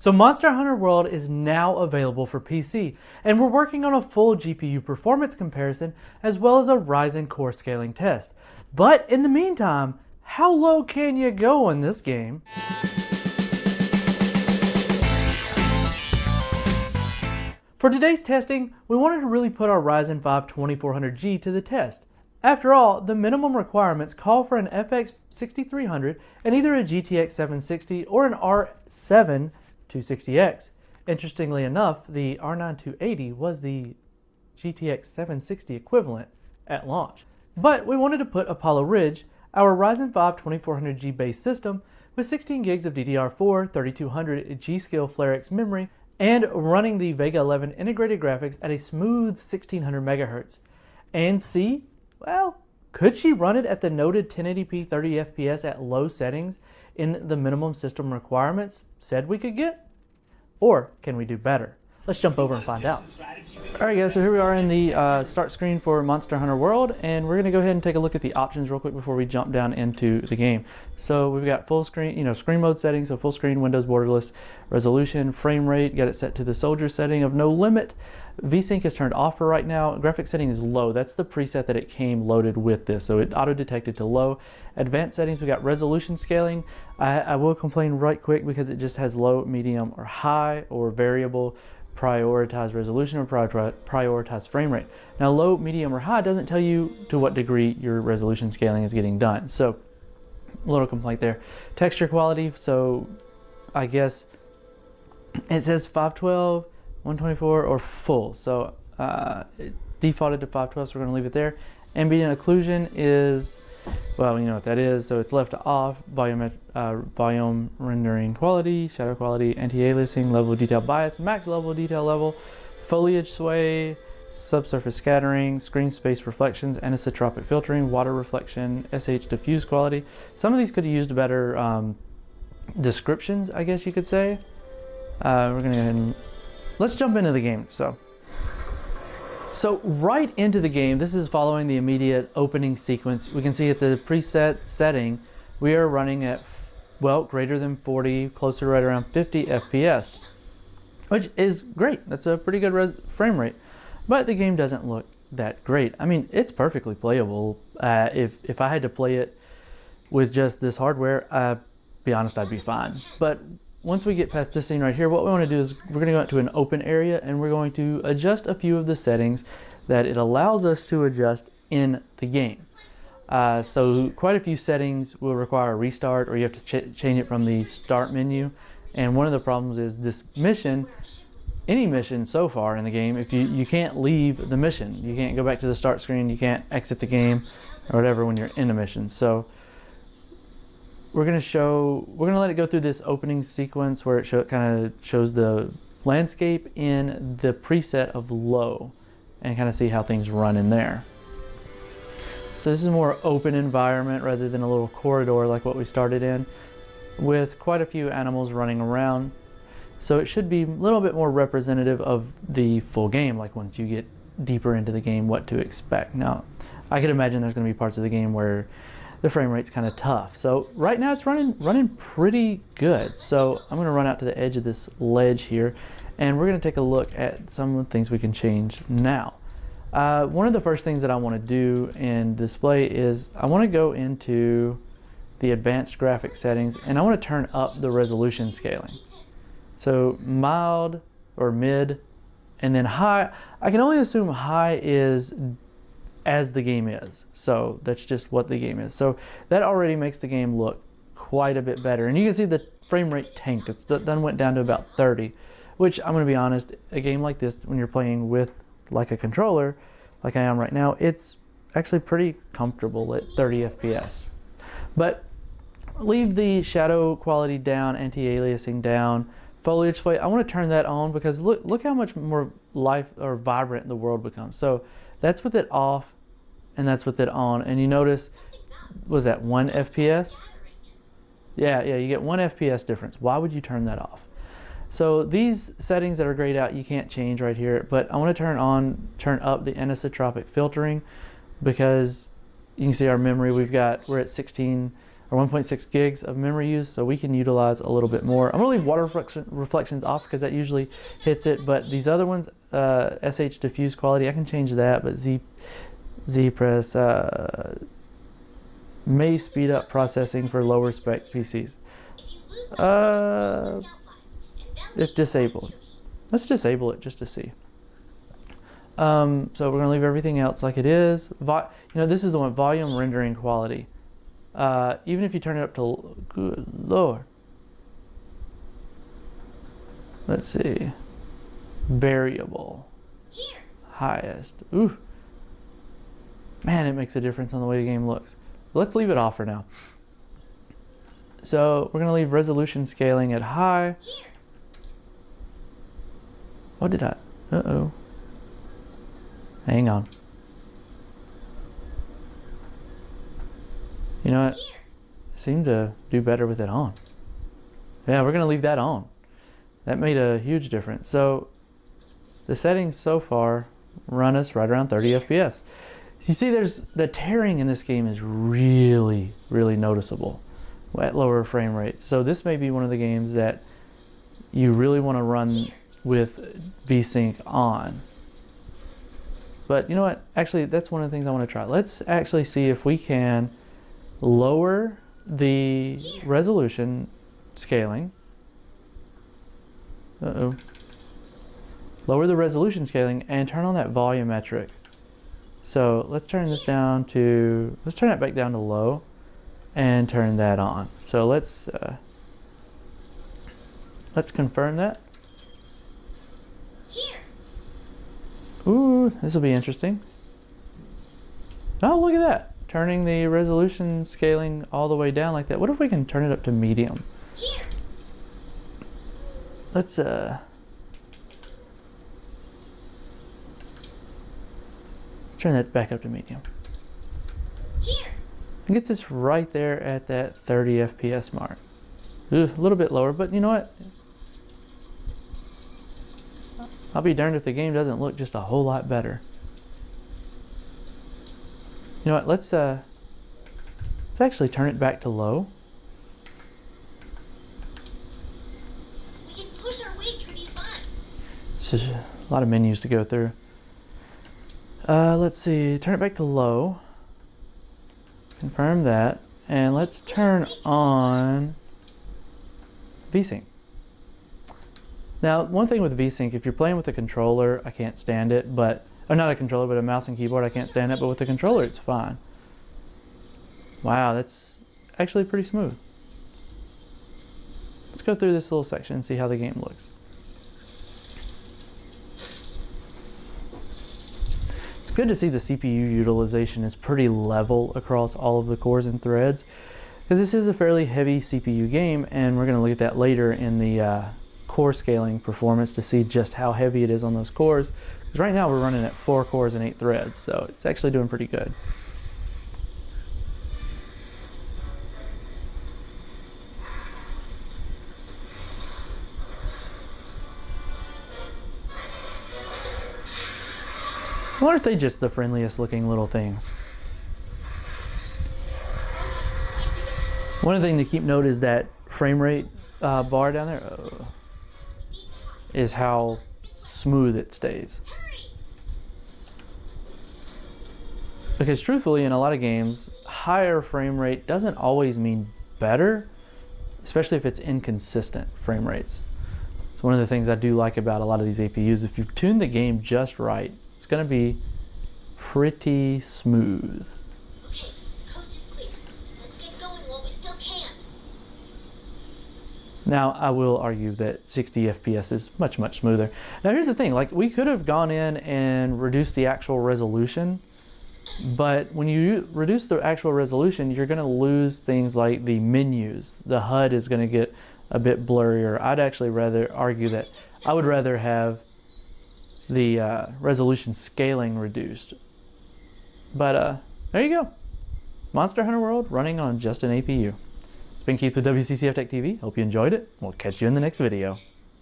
So Monster Hunter World is now available for PC, and we're working on a full GPU performance comparison as well as a Ryzen core scaling test. But in the meantime, how low can you go in this game? For today's testing, we wanted to really put our Ryzen 5 2400G to the test. After all, the minimum requirements call for an FX 6300 and either a GTX 760 or an R7 260X. Interestingly enough, the R9 280 was the GTX 760 equivalent at launch. But we wanted to put Apollo Ridge, our Ryzen 5 2400G base system, with 16 gigs of DDR4, 3200 G-Skill FlareX memory, and running the Vega 11 integrated graphics at a smooth 1600 MHz. And see, well, could she run it at the noted 1080p 30 FPS at low settings in the minimum system requirements said we could get? Or can we do better? Let's jump over and find out. Alright guys, so here we are in the start screen for Monster Hunter World, and we're going to go ahead and take a look at the options real quick before we jump down into the game. So we've got full screen, screen mode settings, so full screen, Windows borderless, resolution, frame rate, got it set to the soldier setting of no limit. VSync is turned off for right now. Graphics setting is low. That's the preset that it came loaded with this, so it auto-detected to low. Advanced settings, we got resolution scaling. I will complain right quick because it just has low, medium, or high, or variable. Prioritize resolution or prioritize frame rate. Now low, medium, or high doesn't tell you to what degree your resolution scaling is getting done. So a little complaint there. Texture quality, so I guess it says 512, 124, or full. So it defaulted to 512, so we're going to leave it there. Ambient occlusion is, well, you know what that is, so it's left off. Volume rendering quality, shadow quality, anti-aliasing, level of detail bias, max level detail level, foliage sway, subsurface scattering, screen space reflections, anisotropic filtering, water reflection, SH diffuse quality. Some of these could have used better descriptions, I guess you could say. We're going to go ahead and let's jump into the game. So right into the game, this is following the immediate opening sequence. We can see at the preset setting, we are running at, well, greater than 40, closer to right around 50 FPS, which is great. That's a pretty good frame rate, but the game doesn't look that great. I mean, it's perfectly playable. If I had to play it with just this hardware, be honest, I'd be fine. But once we get past this scene right here, what we want to do is we're going to go out to an open area and we're going to adjust a few of the settings that it allows us to adjust in the game. So quite a few settings will require a restart, or you have to change it from the start menu. And one of the problems is this mission, any mission so far in the game, if you can't leave the mission. You can't go back to the start screen, you can't exit the game or whatever when you're in a mission. So we're going to let it go through this opening sequence where it kind of shows the landscape in the preset of low and kind of see how things run in there. So this is a more open environment rather than a little corridor like what we started in, with quite a few animals running around. So it should be a little bit more representative of the full game, like once you get deeper into the game, what to expect. Now, I could imagine there's going to be parts of the game where the frame rate's kind of tough. So right now it's running pretty good. So I'm going to run out to the edge of this ledge here, and we're going to take a look at some of the things we can change now. One of the first things that I want to do in display is I want to go into the advanced graphics settings and I want to turn up the resolution scaling. So mild or mid, and then high. I can only assume high is as the game is. So that's just what the game is. So that already makes the game look quite a bit better. And you can see the frame rate tanked. It's done went down to about 30, which I'm going to be honest, a game like this, when you're playing with like a controller, like I am right now, it's actually pretty comfortable at 30 FPS. But leave the shadow quality down, anti-aliasing down, foliage sway. I want to turn that on because look how much more life or vibrant the world becomes. So that's with it off and that's with it on. And you notice, was that 1 FPS? Yeah, you get 1 FPS difference. Why would you turn that off? So these settings that are grayed out, you can't change right here, but I want to turn up the anisotropic filtering because you can see our memory, we're at 16 or 1.6 gigs of memory use, so we can utilize a little bit more. I'm gonna leave water reflections off because that usually hits it, but these other ones, SH diffuse quality, I can change that, but Z press may speed up processing for lower spec PCs. If disabled. Let's disable it just to see. So we're gonna leave everything else like it is. This is the one, volume rendering quality. Even if you turn it up to, good Lord. Let's see. Variable. Highest. Ooh. Man, it makes a difference on the way the game looks. Let's leave it off for now. So we're gonna leave resolution scaling at high. What did I? Uh-oh. Hang on. You know what? I seem to do better with it on. Yeah, we're gonna leave that on. That made a huge difference. So the settings so far run us right around 30 FPS. So you see, the tearing in this game is really, really noticeable at lower frame rates. So this may be one of the games that you really want to run with VSync on. But you know what? Actually, that's one of the things I want to try. Let's actually see if we can lower the resolution scaling. Uh-oh. Lower the resolution scaling and turn on that volumetric. So let's turn this down to, let's turn it back down to low and turn that on. So let's confirm that. Ooh, this will be interesting. Oh, look at that. Turning the resolution scaling all the way down like that. What if we can turn it up to medium? Let's turn that back up to medium. It gets us right there at that 30 FPS mark. Ooh, a little bit lower, but you know what? I'll be darned if the game doesn't look just a whole lot better. You know what? Let's actually turn it back to low. We can push our way through these lines. It's just a lot of menus to go through. Let's see. Turn it back to low. Confirm that, and let's turn on VSync. Now, one thing with VSync, if you're playing with a controller, I can't stand it, but, or not a controller, but a mouse and keyboard, I can't stand it, but with the controller, it's fine. Wow, that's actually pretty smooth. Let's go through this little section and see how the game looks. It's good to see the CPU utilization is pretty level across all of the cores and threads, because this is a fairly heavy CPU game, and we're going to look at that later in the core scaling performance to see just how heavy it is on those cores. Because right now we're running at 4 cores and 8 threads, so it's actually doing pretty good. Why aren't they just the friendliest looking little things? One thing to keep note is that frame rate bar down there is how smooth it stays. Because truthfully, in a lot of games, higher frame rate doesn't always mean better, especially if it's inconsistent frame rates. It's one of the things I do like about a lot of these APUs. If you tune the game just right, it's going to be pretty smooth. Okay, coast is clear. Let's get going while we still can. Now, I will argue that 60 FPS is much, much smoother. Now, here's the thing. Like, we could have gone in and reduced the actual resolution, but when you reduce the actual resolution, you're going to lose things like the menus. The HUD is going to get a bit blurrier. I'd actually rather argue that I would rather have the resolution scaling reduced. But there you go. Monster Hunter World running on just an APU. It's been Keith with WCCF Tech TV. Hope you enjoyed it. We'll catch you in the next video.